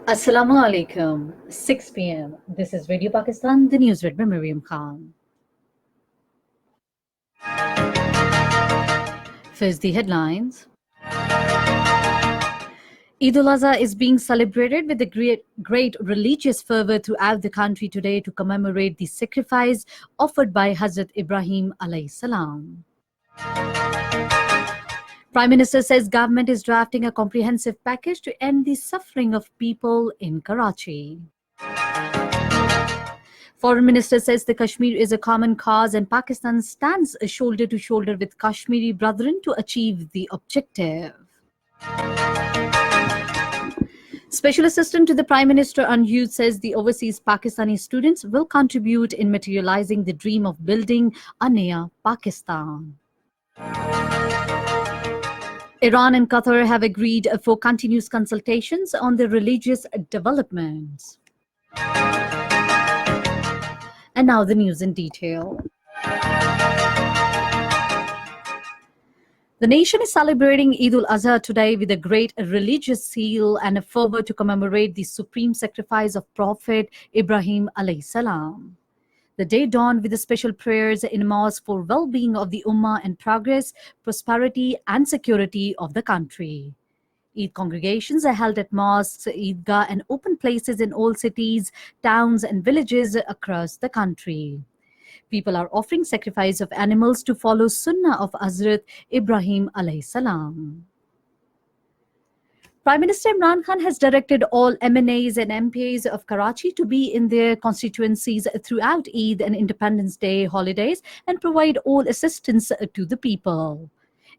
Assalamu alaikum. 6 p.m. This is Radio Pakistan, the news read by Miriam Khan. First, the headlines. Eid al-Azha is being celebrated with a great religious fervor throughout the country today to commemorate the sacrifice offered by Hazrat Ibrahim alayhi salam. Prime Minister says government is drafting a comprehensive package to end the suffering of people in Karachi. Foreign Minister says the Kashmir is a common cause and Pakistan stands shoulder to shoulder with Kashmiri brethren to achieve the objective. Special Assistant to the Prime Minister on Youth says the overseas Pakistani students will contribute in materializing the dream of building a Naya Pakistan. Iran and Qatar have agreed for continuous consultations on the religious developments. And now the news in detail. The nation is celebrating Eid al-Azha today with a great religious zeal and a fervor to commemorate the supreme sacrifice of Prophet Ibrahim alayhi salam. The day dawned with the special prayers in mosque for well-being of the Ummah and progress, prosperity and security of the country. Eid congregations are held at mosques, Eidgah and open places in all cities, towns and villages across the country. People are offering sacrifice of animals to follow Sunnah of Hazrat Ibrahim alayhi salam. Prime Minister Imran Khan has directed all MNAs and MPAs of Karachi to be in their constituencies throughout Eid and Independence Day holidays and provide all assistance to the people.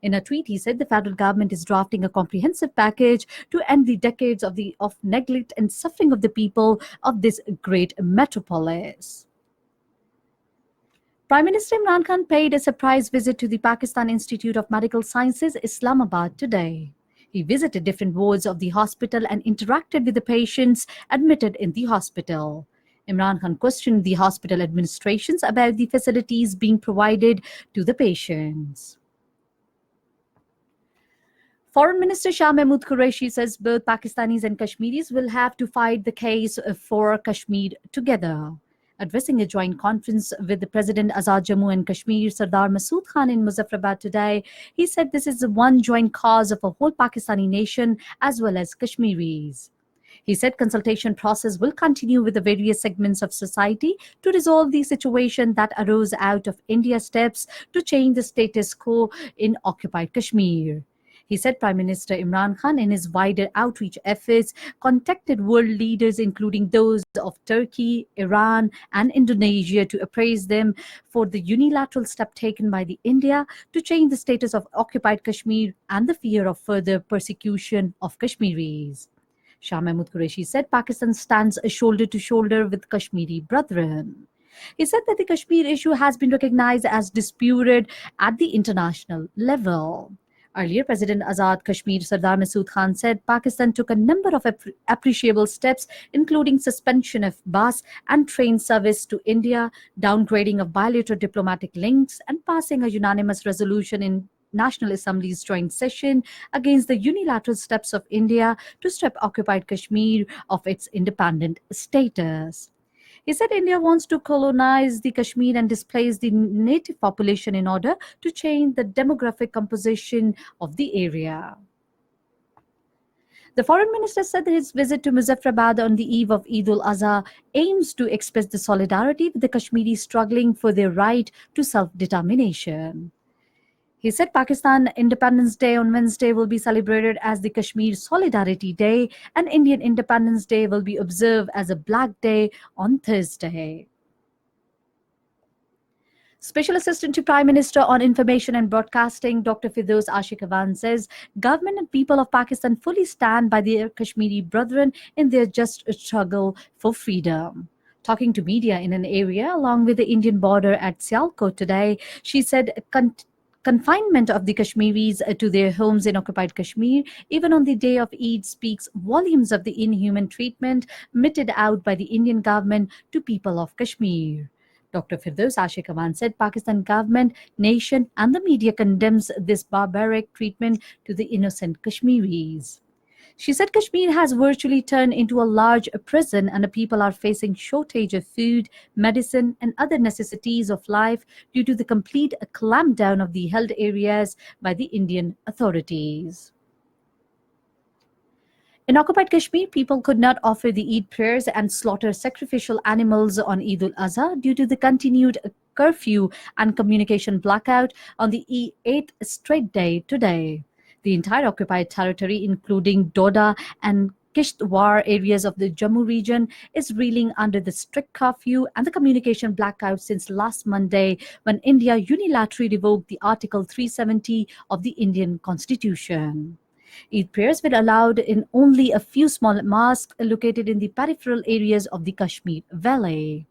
In a tweet, he said the federal government is drafting a comprehensive package to end the decades of neglect and suffering of the people of this great metropolis. Prime Minister Imran Khan paid a surprise visit to the Pakistan Institute of Medical Sciences, Islamabad today. He visited different wards of the hospital and interacted with the patients admitted in the hospital. Imran Khan questioned the hospital administrations about the facilities being provided to the patients. Foreign Minister Shah Mahmood Qureshi says both Pakistanis and Kashmiris will have to fight the case for Kashmir together. Addressing a joint conference with the President Azad Jammu and Kashmir, Sardar Masood Khan in Muzaffarabad today, he said this is the one joint cause of a whole Pakistani nation as well as Kashmiris. He said consultation process will continue with the various segments of society to resolve the situation that arose out of India's steps to change the status quo in occupied Kashmir. He said Prime Minister Imran Khan, in his wider outreach efforts, contacted world leaders, including those of Turkey, Iran, and Indonesia, to appraise them for the unilateral step taken by the India to change the status of occupied Kashmir and the fear of further persecution of Kashmiris. Shah Mahmood Qureshi said Pakistan stands shoulder to shoulder with Kashmiri brethren. He said that the Kashmir issue has been recognized as disputed at the international level. Earlier, President Azad Kashmir Sardar Masood Khan said Pakistan took a number of appreciable steps, including suspension of bus and train service to India, downgrading of bilateral diplomatic links, and passing a unanimous resolution in National Assembly's joint session against the unilateral steps of India to strip occupied Kashmir of its independent status. He said India wants to colonize the Kashmir and displace the native population in order to change the demographic composition of the area. The foreign minister said that his visit to Muzaffarabad on the eve of Eid al-Azha aims to express the solidarity with the Kashmiris struggling for their right to self-determination. He said Pakistan Independence Day on Wednesday will be celebrated as the Kashmir Solidarity Day and Indian Independence Day will be observed as a Black Day on Thursday. Special Assistant to Prime Minister on Information and Broadcasting, Dr. Firdaus Ashik Khan says government and people of Pakistan fully stand by their Kashmiri brethren in their just struggle for freedom. Talking to media in an area along with the Indian border at Sialkot today, she said confinement of the Kashmiris to their homes in occupied Kashmir, even on the day of Eid, speaks volumes of the inhuman treatment meted out by the Indian government to people of Kashmir. Dr. Firdaus Ashik Khan said Pakistan government, nation and the media condemns this barbaric treatment to the innocent Kashmiris. She said Kashmir has virtually turned into a large prison and the people are facing shortage of food, medicine and other necessities of life due to the complete clampdown of the held areas by the Indian authorities. In occupied Kashmir, people could not offer the Eid prayers and slaughter sacrificial animals on Eid al-Azha due to the continued curfew and communication blackout on the eighth straight day today. The entire occupied territory, including Doda and Kishtwar areas of the Jammu region, is reeling under the strict curfew and the communication blackout since last Monday when India unilaterally revoked the Article 370 of the Indian Constitution. Eid prayers were allowed in only a few small mosques located in the peripheral areas of the Kashmir Valley.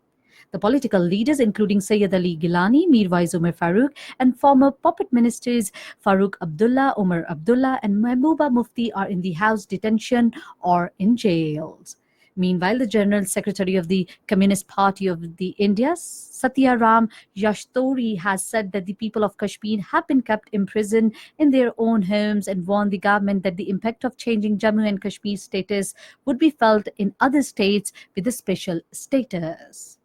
The political leaders, including Sayyid Ali Gilani, Mirwais Umar Farooq, and former puppet ministers Farooq Abdullah, Umar Abdullah, and Mehbooba Mufti, are in the house detention or in jails. Meanwhile, the General Secretary of the Communist Party of the India, Satyaram Yashtori, has said that the people of Kashmir have been kept imprisoned in their own homes and warned the government that the impact of changing Jammu and Kashmir status would be felt in other states with a special status.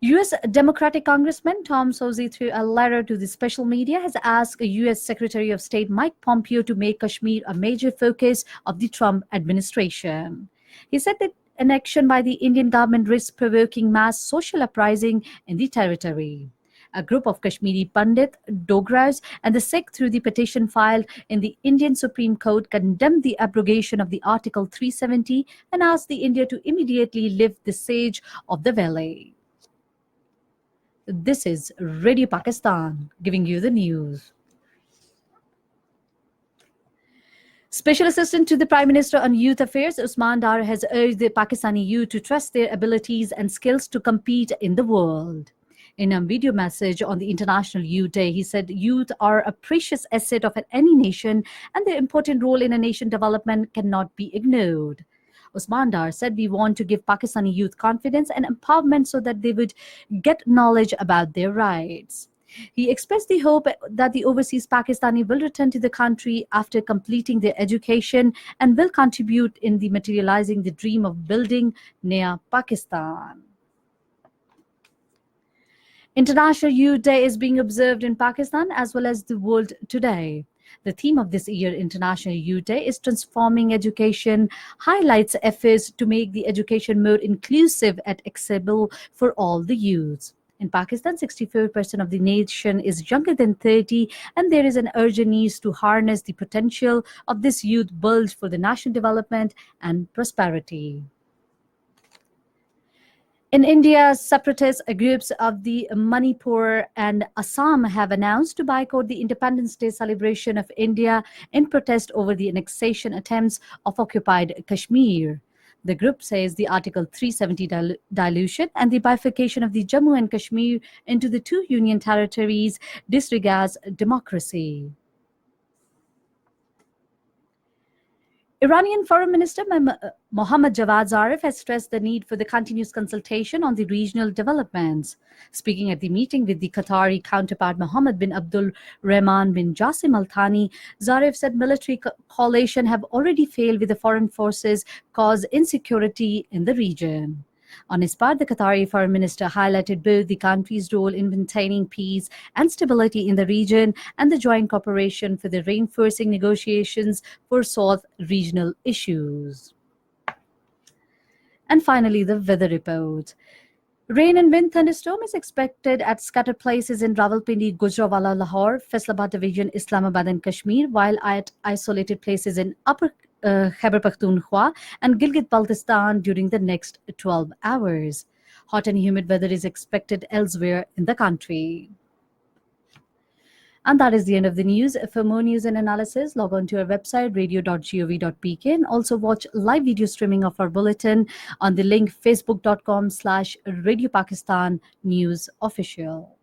U.S. Democratic Congressman Tom Suozzi, through a letter to the special media, has asked U.S. Secretary of State Mike Pompeo to make Kashmir a major focus of the Trump administration. He said that an action by the Indian government risks provoking mass social uprising in the territory. A group of Kashmiri Pandit, Dogras, and the Sikh, through the petition filed in the Indian Supreme Court, condemned the abrogation of the Article 370 and asked the India to immediately lift the siege of the valley. This is Radio Pakistan, giving you the news. Special Assistant to the Prime Minister on Youth Affairs, Usman Dar, has urged the Pakistani youth to trust their abilities and skills to compete in the world. In a video message on the International Youth Day, he said youth are a precious asset of any nation and their important role in a nation development cannot be ignored. Usman Dar said, "We want to give Pakistani youth confidence and empowerment so that they would get knowledge about their rights." He expressed the hope that the overseas Pakistani will return to the country after completing their education and will contribute in the materializing the dream of building Naya Pakistan. International Youth Day is being observed in Pakistan as well as the world today. The theme of this year International Youth Day is Transforming Education, highlights efforts to make the education more inclusive and accessible for all the youths. In Pakistan, 64% of the nation is younger than 30, and there is an urgent need to harness the potential of this youth build for the national development and prosperity. In India, separatist groups of the Manipur and Assam have announced to boycott the Independence Day celebration of India in protest over the annexation attempts of occupied Kashmir. The group says the Article 370 dilution and the bifurcation of the Jammu and Kashmir into the two union territories disregards democracy. Iranian Foreign Minister Mohammad Javad Zarif has stressed the need for the continuous consultation on the regional developments. Speaking at the meeting with the Qatari counterpart Mohammed bin Abdul Rahman bin Jassim Al Thani, Zarif said military coalition have already failed with the foreign forces cause insecurity in the region. On his part, the Qatari foreign minister highlighted both the country's role in maintaining peace and stability in the region and the joint cooperation for the reinforcing negotiations for solve regional issues. And finally, the weather report. Rain and wind thunderstorm is expected at scattered places in Rawalpindi, Gujranwala, Lahore, Faisalabad Division, Islamabad and Kashmir, while at isolated places in Upper Khyber Pakhtunkhwa and Gilgit-Baltistan during the next 12 hours. Hot and humid weather is expected elsewhere in the country. And that is the end of the news. For more news and analysis, log on to our website radio.gov.pk and also watch live video streaming of our bulletin on the link facebook.com/Radio Pakistan News Official.